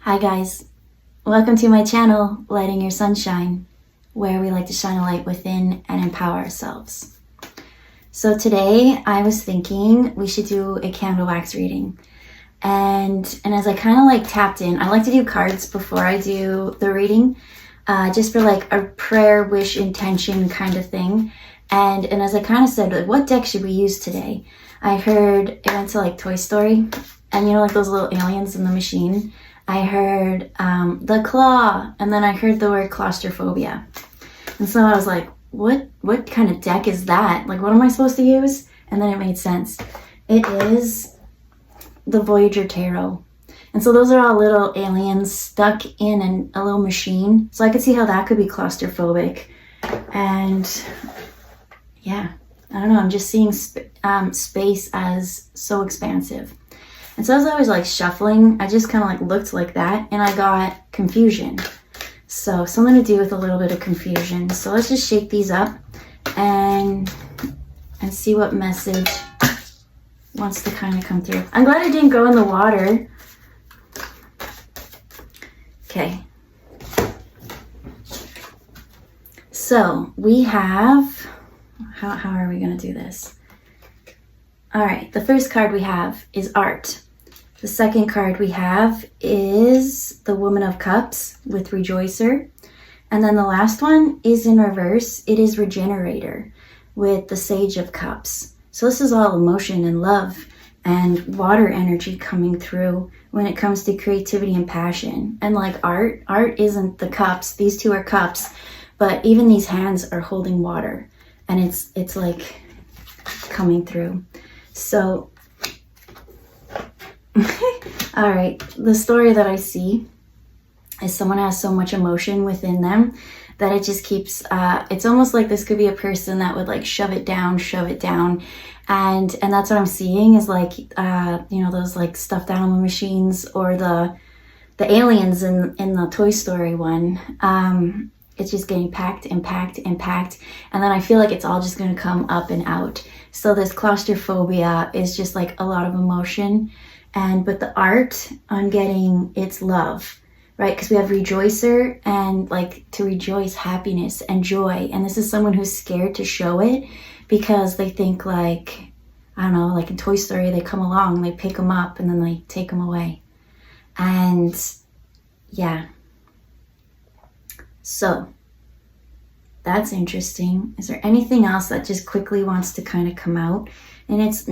Hi guys, welcome to my channel, Lighting Your Sunshine, where we like to shine a light within and empower ourselves. So today I was thinking we should do a candle wax reading. And as I kind of like tapped in, I like to do cards before I do the reading, just for like a prayer, wish, intention kind of thing. And as I kind of said, like, what deck should we use today? I heard it went to like Toy Story, and you know, like those little aliens in the machine. I heard the claw, and then I heard the word claustrophobia. And so I was like, what kind of deck is that? Like, what am I supposed to use? And then it made sense. It is the Voyager Tarot. And so those are all little aliens stuck in a little machine. So I could see how that could be claustrophobic. And yeah, I don't know, I'm just seeing space as so expansive. And so as I was like shuffling, I just kind of like looked like that and I got confusion. So something to do with a little bit of confusion. So let's just shake these up and see what message wants to kind of come through. I'm glad I didn't go in the water. Okay. So we have, how are we going to do this? All right, the first card we have is art. The second card we have is the Woman of Cups with Rejoicer. And then the last one is in reverse. It is Regenerator with the Sage of Cups. So this is all emotion and love and water energy coming through when it comes to creativity and passion. And like art isn't the cups. These two are cups, but even these hands are holding water, and it's like coming through. So, all right, the story that I see is someone has so much emotion within them that it just keeps, it's almost like this could be a person that would like shove it down. And that's what I'm seeing is like, you know, those like stuffed animal machines or the aliens in the Toy Story one. It's just getting packed. And then I feel like it's all just going to come up and out. So this claustrophobia is just like a lot of emotion. But the art I'm getting, it's love, right? Because we have Rejoicer and like to rejoice, happiness and joy. And this is someone who's scared to show it because they think like, I don't know, like in Toy Story, they come along, they pick them up and then they take them away. And yeah. So that's interesting. Is there anything else that just quickly wants to kind of come out? And it's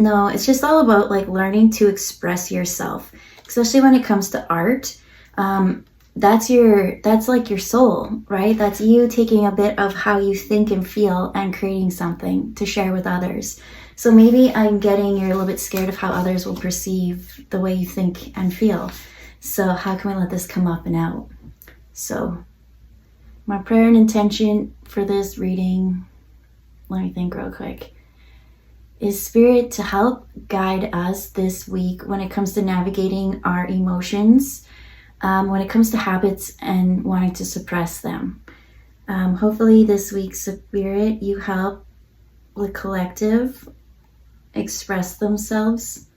just all about like learning to express yourself, especially when it comes to art. That's like your soul, right? That's you taking a bit of how you think and feel and creating something to share with others. So maybe I'm getting you're a little bit scared of how others will perceive the way you think and feel. So how can we let this come up and out? So my prayer and intention for this reading, let me think real quick, is Spirit to help guide us this week when it comes to navigating our emotions, when it comes to habits and wanting to suppress them. Hopefully this week, Spirit, you help the collective express themselves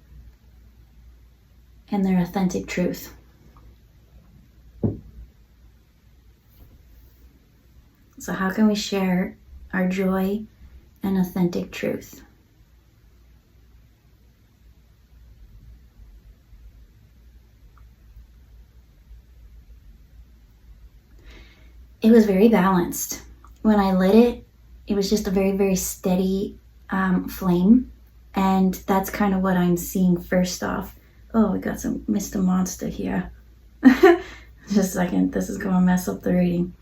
and their authentic truth. So how can we share our joy and authentic truth? It was very balanced. When I lit it, it was just a very, very steady flame. And that's kind of what I'm seeing first off. Oh, we got some Mr. Monster here. Just a second, this is going to mess up the reading.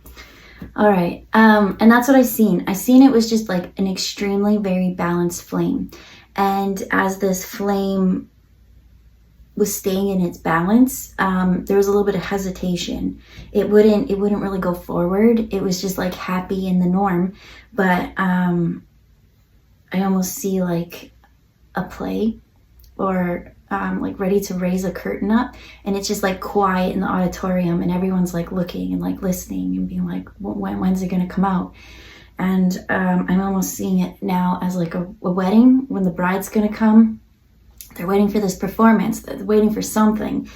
All right, and that's what I seen. I seen it was just like an extremely very balanced flame. And as this flame was staying in its balance, there was a little bit of hesitation. It wouldn't really go forward. It was just like happy in the norm. But I almost see like a play or like ready to raise a curtain up, and it's just like quiet in the auditorium and everyone's like looking and like listening and being like, when's it gonna come out? And I'm almost seeing it now as like a wedding when the bride's gonna come. They're waiting for this performance, they're waiting for something,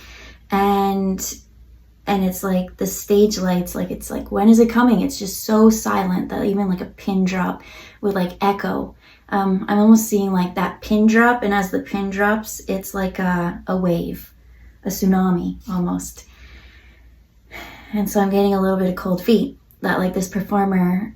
and and it's like the stage lights, like it's like, when is it coming? It's just so silent that even like a pin drop would like echo. I'm almost seeing like that pin drop, and as the pin drops, it's like a wave, a tsunami almost. And so I'm getting a little bit of cold feet that like this performer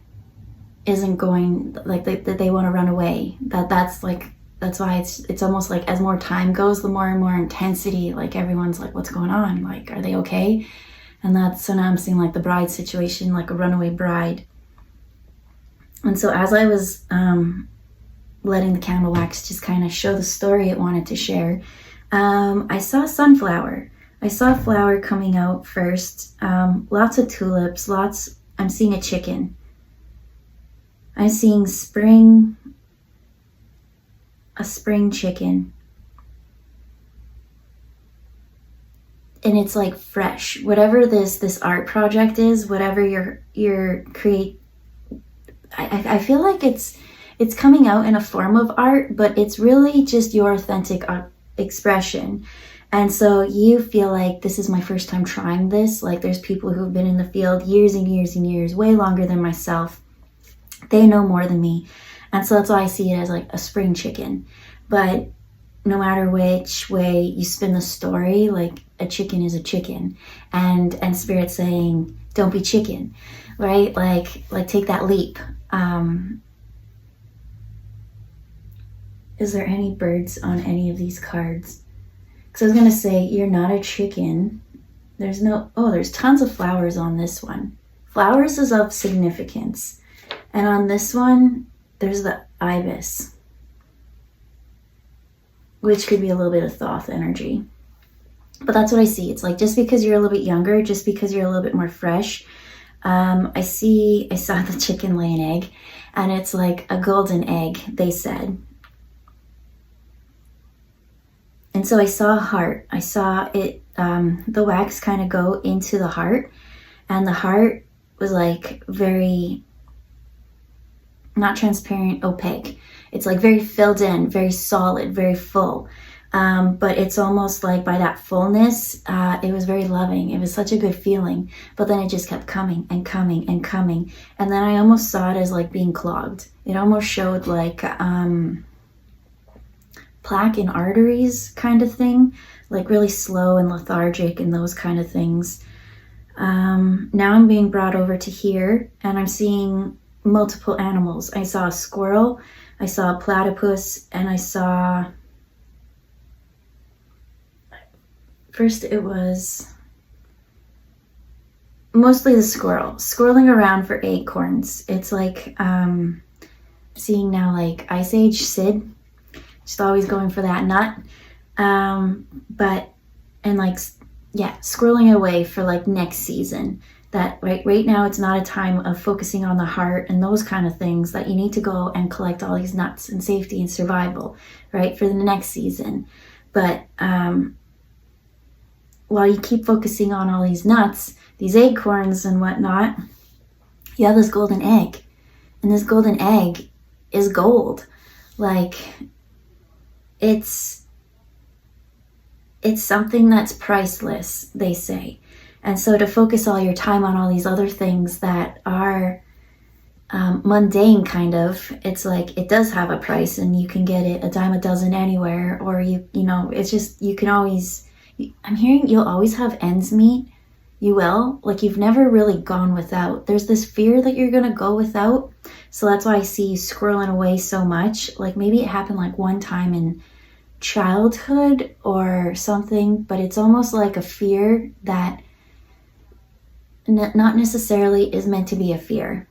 isn't going, like that they want to run away. That's why it's almost like as more time goes, the more and more intensity, like everyone's like, what's going on? Like, are they okay? And so now I'm seeing like the bride situation, like a runaway bride. And so as I was letting the candle wax just kind of show the story it wanted to share, I saw sunflower. I saw a flower coming out first, lots of tulips, I'm seeing a chicken. I'm seeing a spring chicken. And it's like fresh. Whatever this art project is, whatever your create, I feel like it's coming out in a form of art, but it's really just your authentic expression. And so you feel like, this is my first time trying this. Like there's people who've been in the field years and years and years, way longer than myself. They know more than me. And so that's why I see it as like a spring chicken. But no matter which way you spin the story, like a chicken is a chicken. And Spirit's saying, don't be chicken, right? Like take that leap. Is there any birds on any of these cards? Because I was going to say, you're not a chicken. There's tons of flowers on this one. Flowers is of significance. And on this one, there's the ibis, which could be a little bit of Thoth energy. But that's what I see. It's like, just because you're a little bit younger, just because you're a little bit more fresh. I saw the chicken lay an egg, and it's like a golden egg, they said. And so I saw a heart. I saw it, the wax kind of go into the heart, and the heart was like very, not transparent, opaque. It's like very filled in, very solid, very full. But it's almost like by that fullness, it was very loving. It was such a good feeling. But then it just kept coming and coming and coming. And then I almost saw it as like being clogged. It almost showed like plaque in arteries kind of thing, like really slow and lethargic and those kind of things. Now I'm being brought over to here, and I'm seeing multiple animals. I saw a squirrel, I saw a platypus, and I saw, first it was mostly the squirrel, squirreling around for acorns. It's like, seeing now like Ice Age Sid, just always going for that nut. Squirreling away for like next season. That right now it's not a time of focusing on the heart and those kind of things, that you need to go and collect all these nuts and safety and survival, right, for the next season. But while you keep focusing on all these nuts, these acorns and whatnot, you have this golden egg. And this golden egg is gold. Like, it's something that's priceless, they say. And so to focus all your time on all these other things that are mundane kind of, it's like it does have a price, and you can get it a dime a dozen anywhere, or it's just, you can always, I'm hearing you'll always have ends meet. You will, like you've never really gone without. There's this fear that you're gonna go without. So that's why I see you squirreling away so much. Like maybe it happened like one time in childhood or something, but it's almost like a fear that not necessarily is meant to be a fear.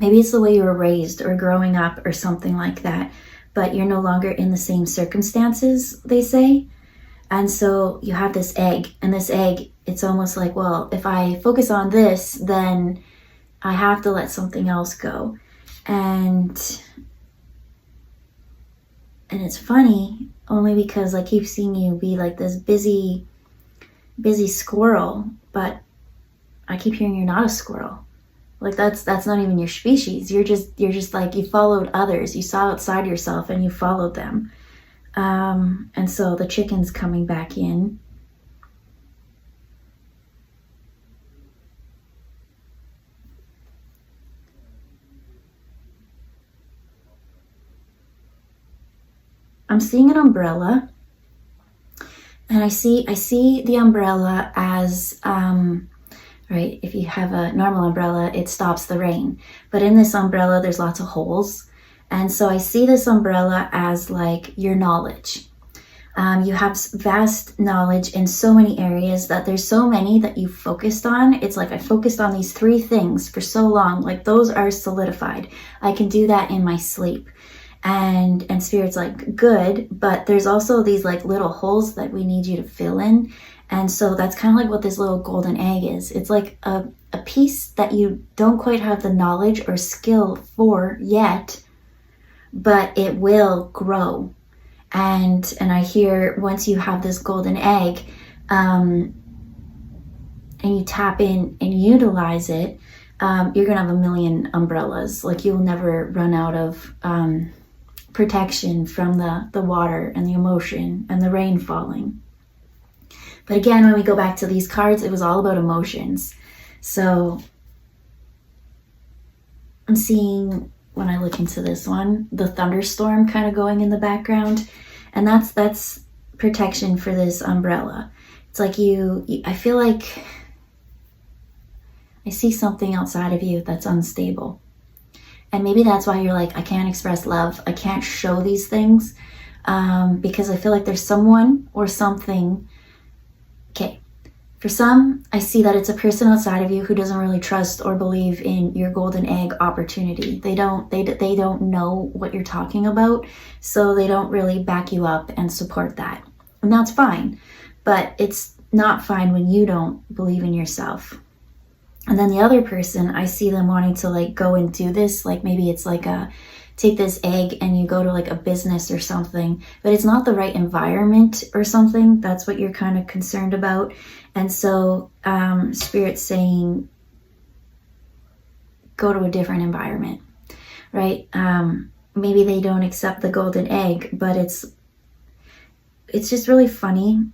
Maybe it's the way you were raised or growing up or something like that, but you're no longer in the same circumstances, they say. And so you have this egg, and this egg, it's almost like, well, if I focus on this, then I have to let something else go. And it's funny only because I keep seeing you be like this busy squirrel, but I keep hearing you're not a squirrel. Like that's not even your species. You're just like, you followed others. You saw outside yourself and you followed them. And so the chicken's coming back in. I'm seeing an umbrella, and I see the umbrella as, right, if you have a normal umbrella, it stops the rain. But in this umbrella, there's lots of holes. And so I see this umbrella as like your knowledge. You have vast knowledge in so many areas that there's so many that you've focused on. It's like I focused on these 3 things for so long, like those are solidified. I can do that in my sleep. And Spirit's like, good, but there's also these like little holes that we need you to fill in. And so that's kind of like what this little golden egg is. It's like a piece that you don't quite have the knowledge or skill for yet, but it will grow. And I hear once you have this golden egg, and you tap in and utilize it, you're gonna have a million umbrellas. Like you'll never run out of protection from the water and the emotion and the rain falling. But again, when we go back to these cards, it was all about emotions. So I'm seeing, when I look into this one, the thunderstorm kind of going in the background. And that's protection for this umbrella. It's like I feel like I see something outside of you that's unstable. And maybe that's why you're like, I can't express love. I can't show these things because I feel like there's someone or something. Okay. For some, I see that it's a person outside of you who doesn't really trust or believe in your golden egg opportunity. They don't know what you're talking about, so they don't really back you up and support that. And that's fine, but it's not fine when you don't believe in yourself. And then the other person, I see them wanting to like go and do this, like maybe it's like take this egg and you go to like a business or something, but it's not the right environment or something. That's what you're kind of concerned about. And so Spirit's saying, go to a different environment, right? Maybe they don't accept the golden egg, but it's just really funny.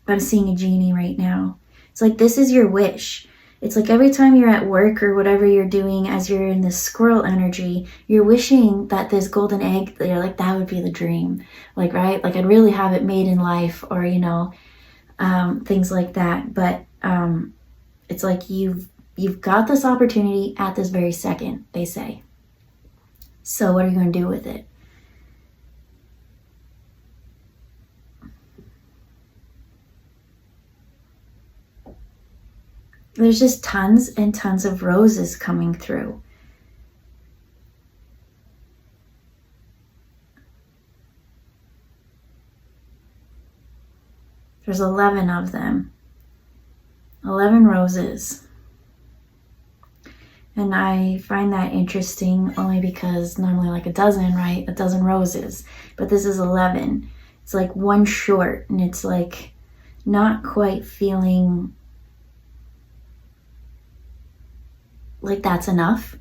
I'm seeing a genie right now. It's like, this is your wish. It's like every time you're at work or whatever you're doing, as you're in this squirrel energy, you're wishing that this golden egg, you're like, that would be the dream. Like, right? Like I'd really have it made in life, or, you know, things like that. But it's like you've got this opportunity at this very second, they say. So what are you going to do with it? There's just tons and tons of roses coming through. There's 11 of them. 11 roses. And I find that interesting only because normally like a dozen, right? A dozen roses. But this is 11. It's like one short, and it's like not quite feeling like that's enough.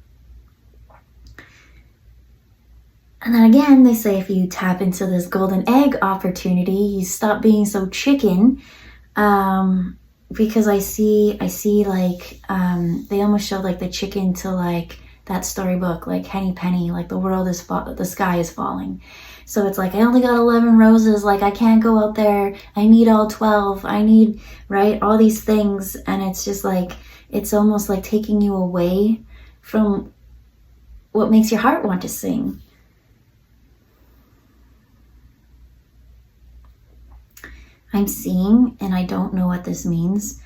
And then again, they say if you tap into this golden egg opportunity, you stop being so chicken. Because I see like, they almost showed like the chicken to like that storybook, like Henny Penny, like the sky is falling. So it's like, I only got 11 roses. Like I can't go out there. I need all 12. I need, right? All these things. And it's just like, it's almost like taking you away from what makes your heart want to sing. I'm seeing, and I don't know what this means,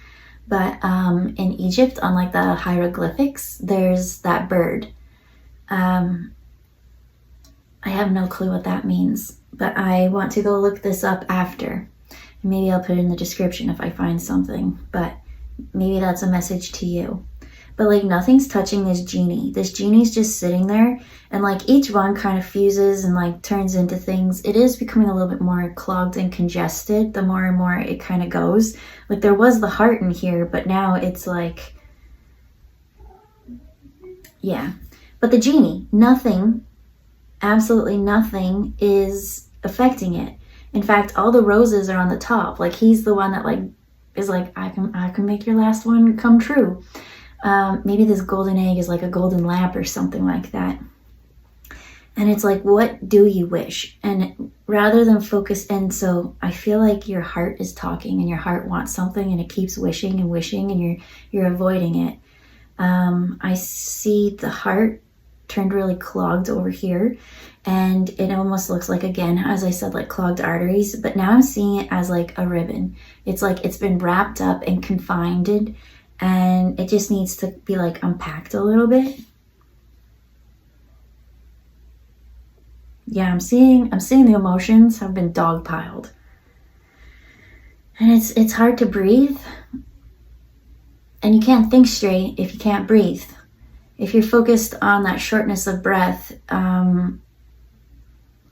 but in Egypt, on like the hieroglyphics, there's that bird. I have no clue what that means, but I want to go look this up after. And maybe I'll put it in the description if I find something, but maybe that's a message to you. But like nothing's touching this genie. This genie's just sitting there, and like each one kind of fuses and like turns into things. It is becoming a little bit more clogged and congested the more and more it kind of goes. Like there was the heart in here, but now it's like, yeah. But the genie, nothing, absolutely nothing is affecting it. In fact, all the roses are on the top. Like he's the one that like is like, I can make your last one come true. Maybe this golden egg is like a golden lamp or something like that. And it's like, what do you wish? And rather than focus, and so I feel like your heart is talking and your heart wants something and it keeps wishing and wishing and you're avoiding it. I see the heart turned really clogged over here, and it almost looks like, again, as I said, like clogged arteries, but now I'm seeing it as like a ribbon. It's like it's been wrapped up and confined, and it just needs to be like unpacked a little bit. Yeah, I'm seeing the emotions have been dogpiled. And it's hard to breathe. And you can't think straight if you can't breathe. If you're focused on that shortness of breath,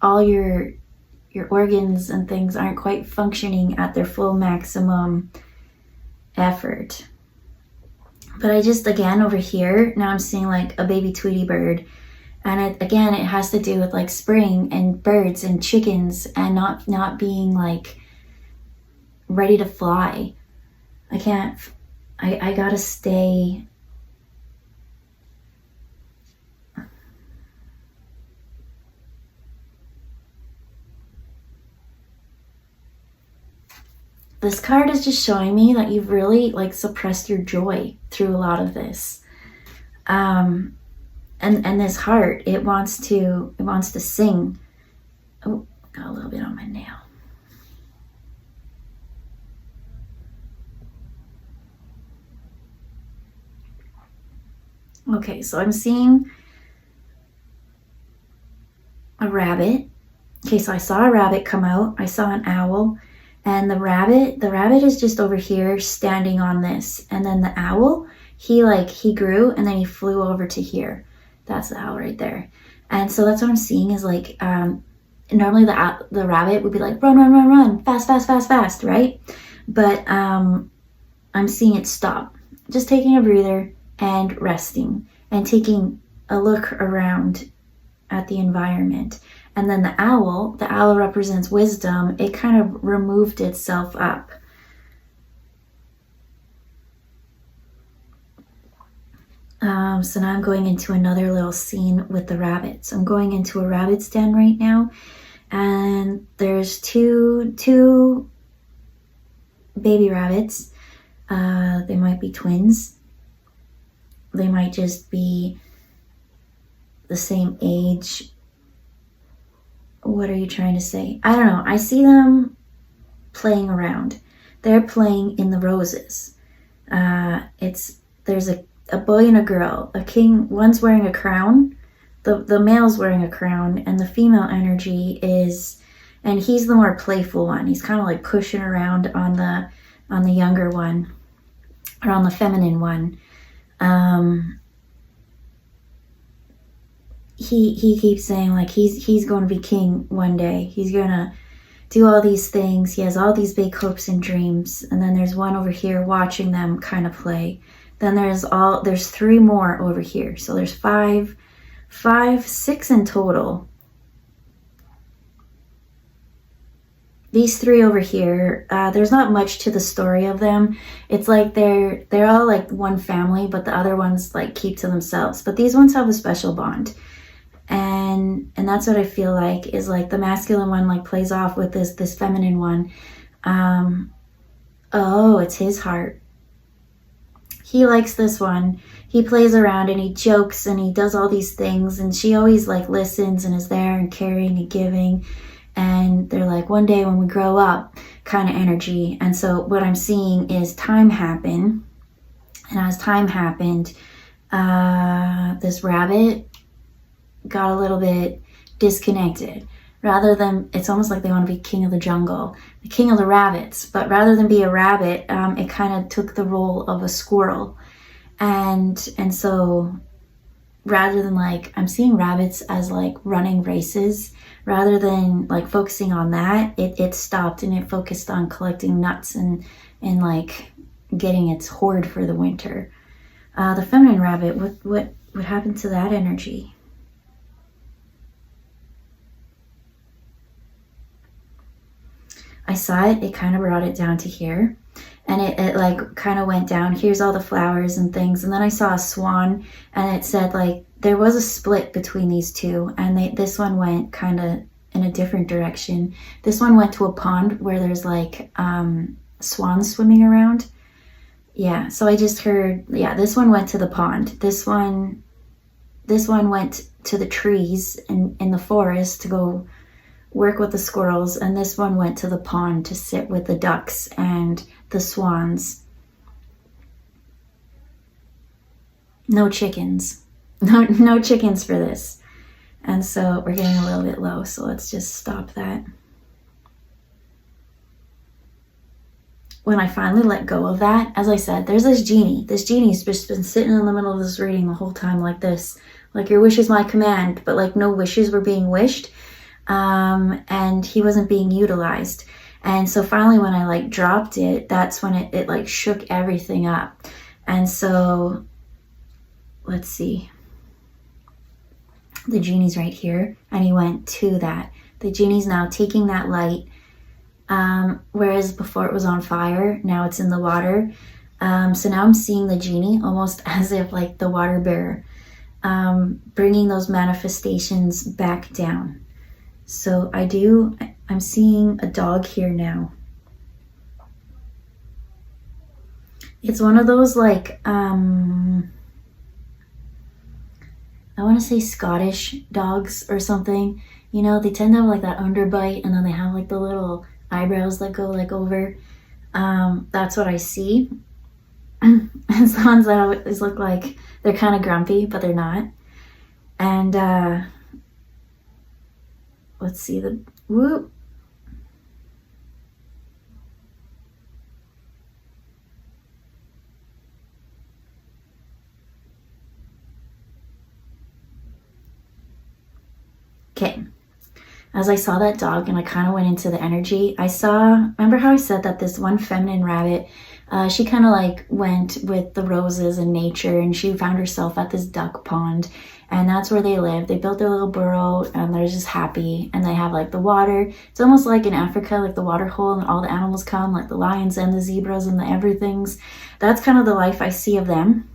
all your organs and things aren't quite functioning at their full maximum effort. But I just, again, over here, now I'm seeing like a baby Tweety bird. And it has to do with like spring and birds and chickens and not being like ready to fly. I gotta stay. This card is just showing me that you've really like suppressed your joy through a lot of this. And this heart, it wants to sing. Oh, got a little bit on my nail. Okay, so I'm seeing a rabbit. Okay, so I saw a rabbit come out. I saw an owl, and the rabbit is just over here standing on this. And then the owl, he grew and then he flew over to here. That's the owl right there. And so that's what I'm seeing is like, normally the rabbit would be like, run, run, run, run, fast, fast, fast, fast, right? But I'm seeing it stop, just taking a breather and resting and taking a look around at the environment. And then the owl represents wisdom. It kind of removed itself up. So now I'm going into another little scene with the rabbits. I'm going into a rabbit's den right now, and there's two baby rabbits. They might be twins. They might just be the same age. What are you trying to say? I don't know. I see them playing around. They're playing in the roses. There's a boy and a girl. A king, one's wearing a crown. The male's wearing a crown, and the female energy is, and he's the more playful one. He's kind of like pushing around on the younger one, or on the feminine one. He keeps saying like he's going to be king one day. He's gonna do all these things. He has all these big hopes and dreams. And then there's one over here watching them kind of play. Then there's three more over here. So there's six in total. These three over here, there's not much to the story of them. It's like they're all like one family, but the other ones like keep to themselves. But these ones have a special bond. And that's what I feel like is like the masculine one like plays off with this feminine one. Oh, it's his heart. He likes this one. He plays around and he jokes and he does all these things, and she always like listens and is there and caring and giving. And they're like, one day when we grow up kind of energy. And so what I'm seeing is time happen. And as time happened, this rabbit got a little bit disconnected. Rather than, it's almost like they want to be king of the jungle, the king of the rabbits. But rather than be a rabbit, it kind of took the role of a squirrel. And so rather than like, I'm seeing rabbits as like running races. Rather than like focusing on that, it stopped and it focused on collecting nuts and like getting its hoard for the winter. The feminine rabbit, what happened to that energy? I saw it kind of brought it down to here, and it like kind of went down. Here's all the flowers and things. And then I saw a swan, and it said like there was a split between these two, and this one went kind of in a different direction. This one went to a pond where there's like swans swimming around. Yeah, so I just heard, yeah, this one went to the pond. This one went to the trees in the forest to go work with the squirrels, and this one went to the pond to sit with the ducks and the swans. No chickens. No chickens for this. And so we're getting a little bit low, so let's just stop that. When I finally let go of that, as I said, there's this genie. This genie's just been sitting in the middle of this reading the whole time like this. Like, your wish is my command, but like no wishes were being wished. And he wasn't being utilized. And so finally when I like dropped it, that's when it like shook everything up. And so, let's see. The genie's right here, and he went to that. The genie's now taking that light. Whereas before it was on fire, now it's in the water. So now I'm seeing the genie almost as if like the water bearer, bringing those manifestations back down. So I'm seeing a dog here now. It's one of those like, I want to say Scottish dogs or something. You know, they tend to have like that underbite, and then they have like the little eyebrows that go like over. That's what I see. It's the ones that always look like they're kind of grumpy, but they're not. And let's see the whoop. Okay. As I saw that dog and I kind of went into the energy, remember how I said that this one feminine rabbit, she kind of like went with the roses and nature, and she found herself at this duck pond, and that's where they live. They built their little burrow, and they're just happy, and they have like the water. It's almost like in Africa, like the water hole, and all the animals come, like the lions and the zebras and the everythings. That's kind of the life I see of them.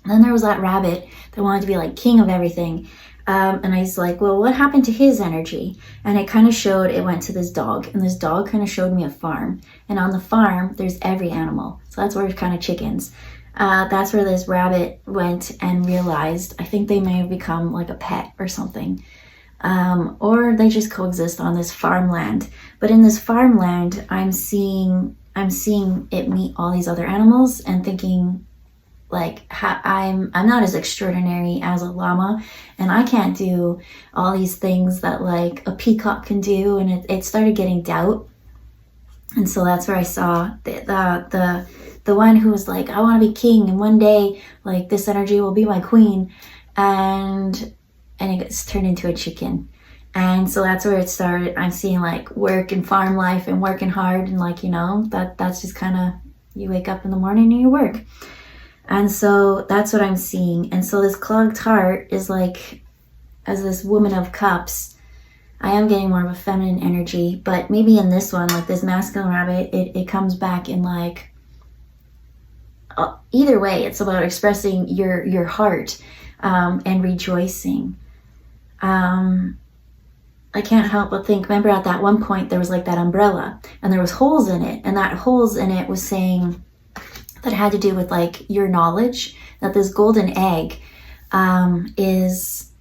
And then there was that rabbit that wanted to be like king of everything. And I was like, well, what happened to his energy? And it kind of showed, it went to this dog, and this dog kind of showed me a farm. And on the farm, there's every animal. So that's where it's kind of chickens. That's where this rabbit went and realized, I think they may have become like a pet or something. Or they just coexist on this farmland. But in this farmland, I'm seeing it meet all these other animals and thinking, like, I'm not as extraordinary as a llama, and I can't do all these things that like a peacock can do. And it started getting doubt. And so that's where I saw the one who was like, I want to be king, and one day like this energy will be my queen, and it gets turned into a chicken. And so that's where it started. I'm seeing like work and farm life and working hard, and like, you know, that's just kind of, you wake up in the morning and you work. And so that's what I'm seeing. And so this clogged heart is like, as this woman of cups, I am getting more of a feminine energy, but maybe in this one, like this masculine rabbit, it comes back in like, either way, it's about expressing your heart, and rejoicing. I can't help but think, remember at that one point, there was like that umbrella, and there was holes in it, and that holes in it was saying that it had to do with like your knowledge, that this golden egg is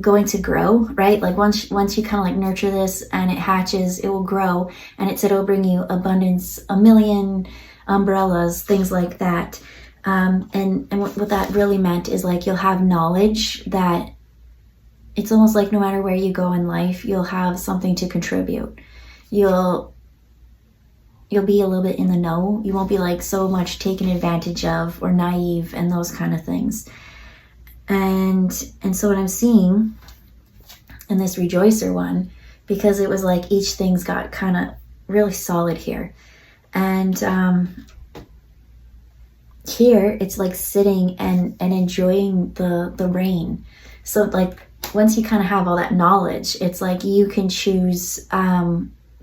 going to grow, right? Like once you kind of like nurture this and it hatches, it will grow, and it said it'll bring you abundance, 1 million umbrellas, things like that. And what that really meant is like, you'll have knowledge that it's almost like no matter where you go in life, you'll have something to contribute. You'll be a little bit in the know. You won't be like so much taken advantage of or naive and those kind of things. And so what I'm seeing in this rejoicer one, because it was like each thing's got kind of really solid here. And here it's like sitting and enjoying the rain. So like once you kind of have all that knowledge, it's like you can choose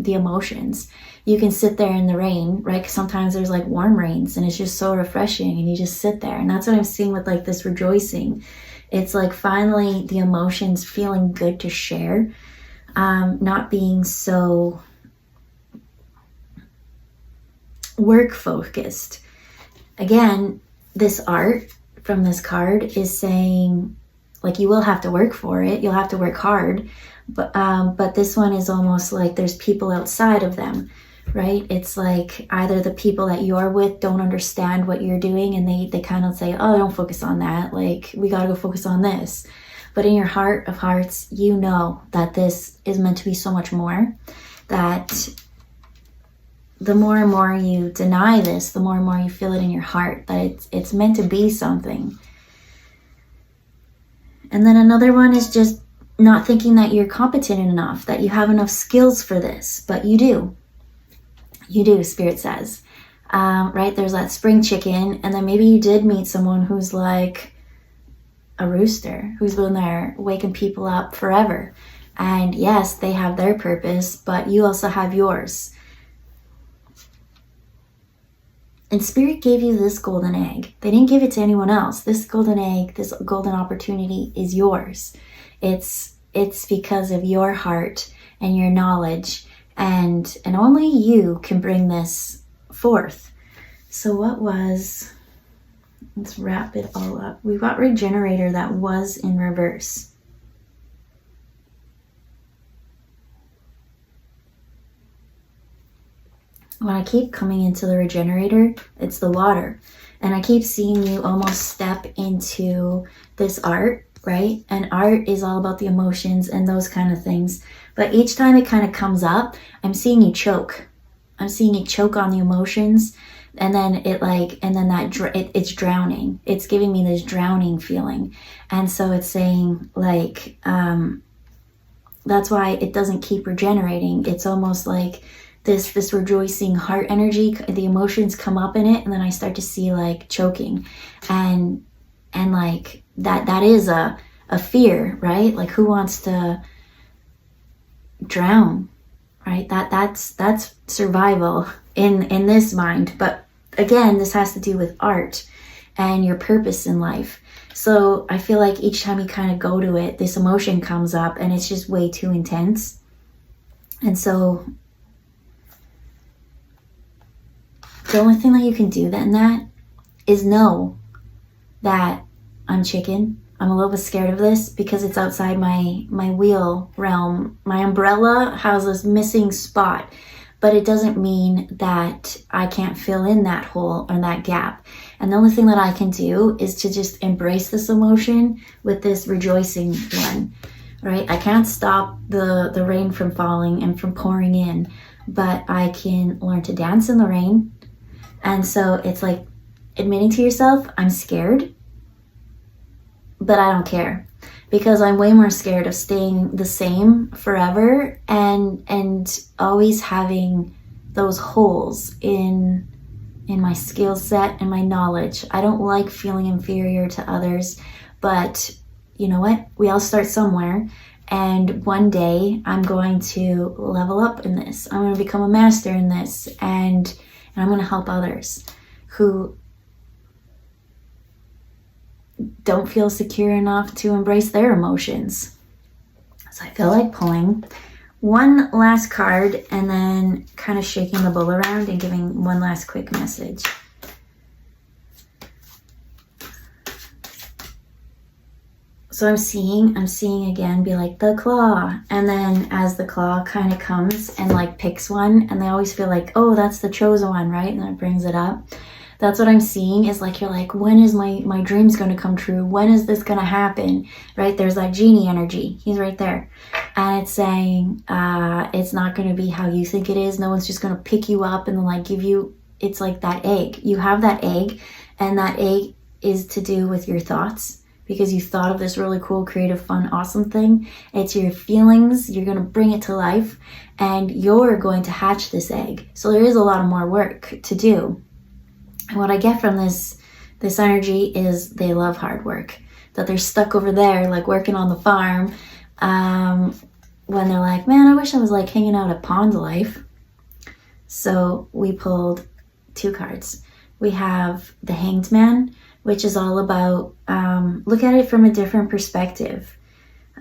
the emotions. You can sit there in the rain, right? 'Cause sometimes there's like warm rains and it's just so refreshing and you just sit there. And that's what I'm seeing with like this rejoicing. It's like finally the emotions feeling good to share, not being so work focused. Again, this art from this card is saying, like, you will have to work for it. You'll have to work hard. But this one is almost like there's people outside of them, right? It's like either the people that you're with don't understand what you're doing and they kind of say, oh, don't focus on that. Like, we got to go focus on this. But in your heart of hearts, you know that this is meant to be so much more, that the more and more you deny this, the more and more you feel it in your heart, that it's meant to be something. And then another one is just not thinking that you're competent enough, that you have enough skills for this, but you do. You do, Spirit says. Right? There's that spring chicken, and then maybe you did meet someone who's like a rooster, who's been there waking people up forever. And yes, they have their purpose, but you also have yours. And Spirit gave you this golden egg. They didn't give it to anyone else. This golden egg, this golden opportunity is yours. It's because of your heart and your knowledge, and only you can bring this forth. So let's wrap it all up. We've got Regenerator that was in reverse. When I keep coming into the Regenerator, it's the water. And I keep seeing you almost step into this art, right? And art is all about the emotions and those kind of things. But each time it kind of comes up, I'm seeing you choke. I'm seeing you choke on the emotions. And then it's drowning. It's giving me this drowning feeling. And so it's saying like, that's why it doesn't keep regenerating. It's almost like this rejoicing heart energy, the emotions come up in it, and then I start to see like choking, and like that is a fear, right? Like, who wants to drown, right? That's survival in this mind. But again, this has to do with art and your purpose in life. So I feel like each time you kind of go to it, this emotion comes up and it's just way too intense. And so the only thing that you can do in that is know that I'm chicken. I'm a little bit scared of this because it's outside my wheel realm. My umbrella has this missing spot, but it doesn't mean that I can't fill in that hole or that gap. And the only thing that I can do is to just embrace this emotion with this rejoicing one, right? I can't stop the rain from falling and from pouring in, but I can learn to dance in the rain. And so it's like admitting to yourself, I'm scared, but I don't care, because I'm way more scared of staying the same forever and always having those holes in my skill set and my knowledge. I don't like feeling inferior to others, but you know what? We all start somewhere, and one day I'm going to level up in this. I'm going to become a master in this, and I'm going to help others who don't feel secure enough to embrace their emotions. So I feel like pulling one last card and then kind of shaking the bowl around and giving one last quick message. So I'm seeing again, be like the claw. And then as the claw kind of comes and like picks one, and they always feel like, oh, that's the chosen one, right? And then it brings it up. That's what I'm seeing, is like, you're like, when is my dreams going to come true? When is this going to happen? Right? There's that genie energy. He's right there. And it's saying, it's not going to be how you think it is. No one's just going to pick you up and then like give you, it's like that egg. You have that egg, and that egg is to do with your thoughts. Because you thought of this really cool, creative, fun, awesome thing. It's your feelings. You're going to bring it to life, and you're going to hatch this egg. So there is a lot of more work to do. And what I get from this energy is they love hard work. That they're stuck over there, like working on the farm, when they're like, man, I wish I was like hanging out at Pond Life. So we pulled 2 cards. We have the Hanged Man, which is all about, look at it from a different perspective.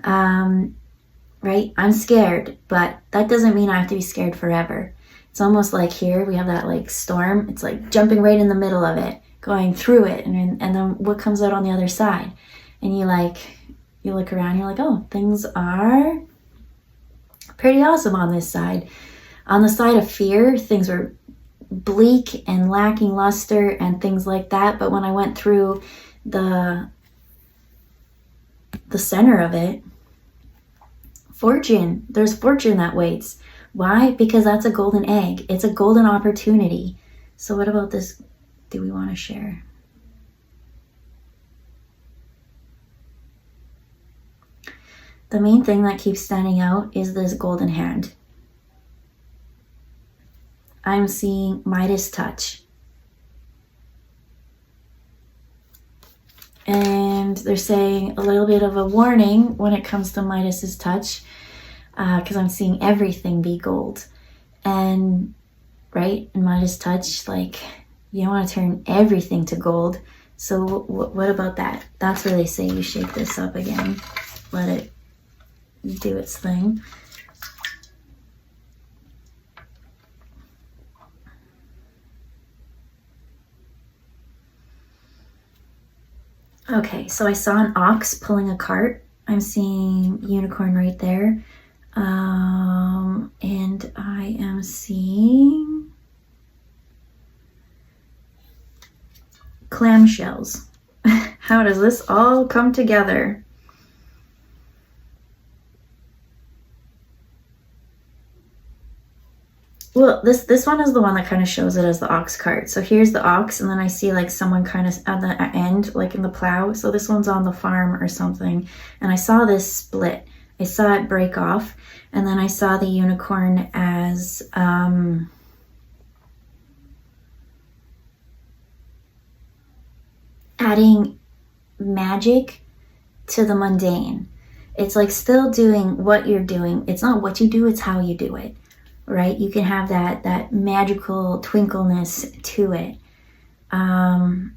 Right? I'm scared, but that doesn't mean I have to be scared forever. It's almost like here we have that like storm. It's like jumping right in the middle of it, going through it, and then what comes out on the other side. And you look around, you're like, oh, things are pretty awesome on this side. On the side of fear, things were bleak and lacking luster and things like that. But when I went through the center of it, fortune, there's fortune that waits. Why? Because that's a golden egg. It's a golden opportunity. So what about this? Do we want to share? The main thing that keeps standing out is this golden hand. I'm seeing Midas touch. And they're saying a little bit of a warning when it comes to Midas's touch, because I'm seeing everything be gold. And right, in Midas touch, like, you don't want to turn everything to gold. So what about that? That's where they say you shake this up again. Let it do its thing. Okay, so I saw an ox pulling a cart. I'm seeing unicorn right there. And I am seeing clamshells. How does this all come together? Well, this one is the one that kind of shows it as the ox cart. So here's the ox, and then I see like someone kind of at the end, like in the plow. So this one's on the farm or something. And I saw this split. I saw it break off. And then I saw the unicorn as adding magic to the mundane. It's like still doing what you're doing. It's not what you do, it's how you do it. Right? You can have that magical twinkleness to it. And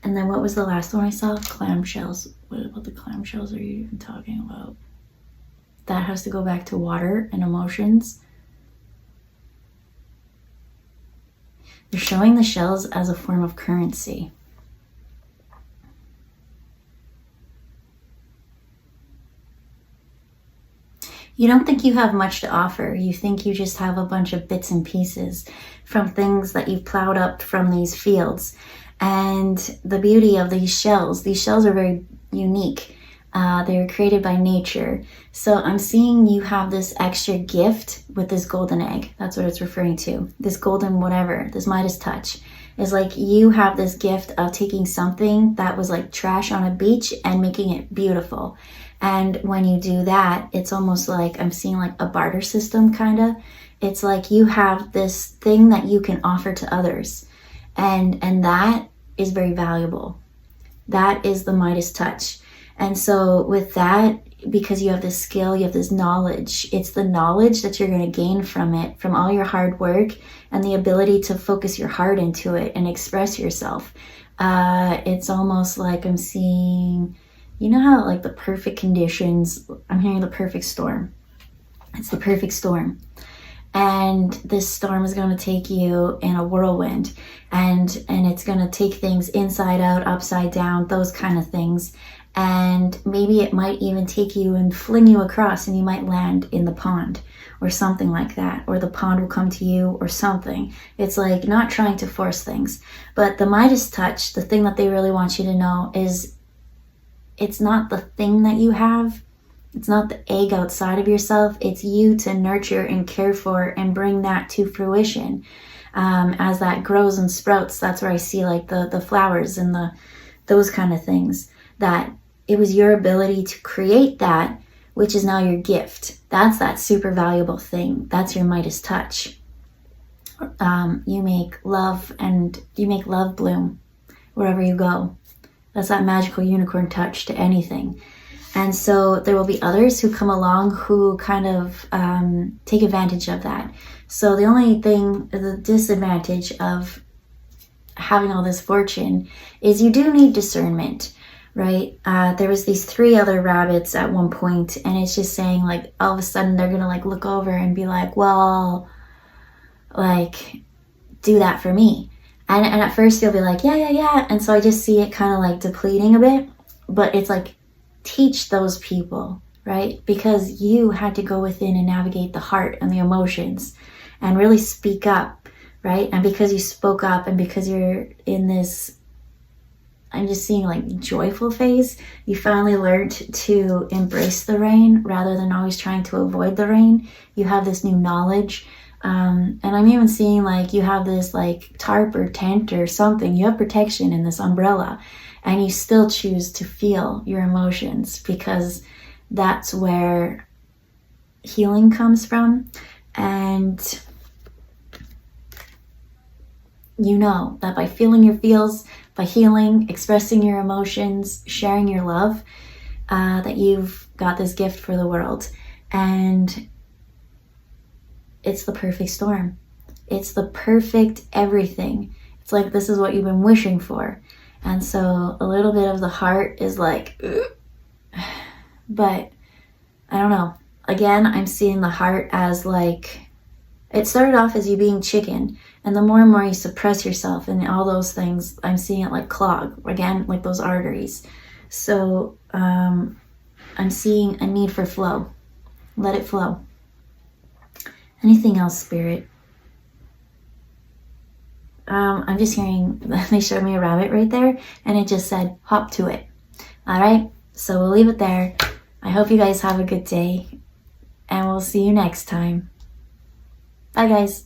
then what was the last one I saw? Clamshells. What about the clamshells are you even talking about? That has to go back to water and emotions. They're showing the shells as a form of currency. You don't think you have much to offer. You think you just have a bunch of bits and pieces from things that you've plowed up from these fields. And the beauty of these shells are very unique. They're created by nature. So I'm seeing you have this extra gift with this golden egg. That's what it's referring to. This golden whatever, this Midas touch. Is like you have this gift of taking something that was like trash on a beach and making it beautiful. And when you do that, it's almost like I'm seeing like a barter system kind of. It's like you have this thing that you can offer to others. And that is very valuable. That is the Midas touch. And so with that, because you have this skill, you have this knowledge, it's the knowledge that you're going to gain from it, from all your hard work and the ability to focus your heart into it and express yourself. It's almost like I'm seeing, you know how like the perfect conditions, I'm hearing the perfect storm. It's the perfect storm. And this storm is going to take you in a whirlwind, and it's going to take things inside out, upside down, those kind of things. And maybe it might even take you and fling you across, and you might land in the pond or something like that, or the pond will come to you or something. It's like not trying to force things. But the Midas touch, the thing that they really want you to know is it's not the thing that you have. It's not the egg outside of yourself. It's you to nurture and care for and bring that to fruition. As that grows and sprouts, that's where I see like the flowers and those kind of things. That it was your ability to create that, which is now your gift. That's that super valuable thing. That's your Midas touch. You make love bloom wherever you go. That's that magical unicorn touch to anything. And so there will be others who come along who kind of take advantage of that. So the only thing, the disadvantage of having all this fortune is you do need discernment, right? There was these 3 other rabbits at one point, and it's just saying like all of a sudden they're gonna like look over and be like, well, like do that for me. And at first you'll be like, yeah. And so I just see it kind of like depleting a bit, but it's like, teach those people, right? Because you had to go within and navigate the heart and the emotions and really speak up, right? And because you spoke up and because you're in this, I'm just seeing like joyful phase, you finally learned to embrace the rain rather than always trying to avoid the rain. You have this new knowledge. And I'm even seeing like you have this like tarp or tent or something. You have protection in this umbrella, and you still choose to feel your emotions because that's where healing comes from. And you know that by feeling your feels, by healing, expressing your emotions, sharing your love, that you've got this gift for the world. And it's the perfect storm. It's the perfect everything. It's like this is what you've been wishing for. And so a little bit of the heart is like, ugh. But I don't know. Again, I'm seeing the heart as like, it started off as you being chicken, and the more and more you suppress yourself and all those things, I'm seeing it like clog, again, like those arteries. So I'm seeing a need for flow. Let it flow. Anything else, Spirit? I'm just hearing, they showed me a rabbit right there, and it just said, hop to it. All right, so we'll leave it there. I hope you guys have a good day, and we'll see you next time. Bye, guys.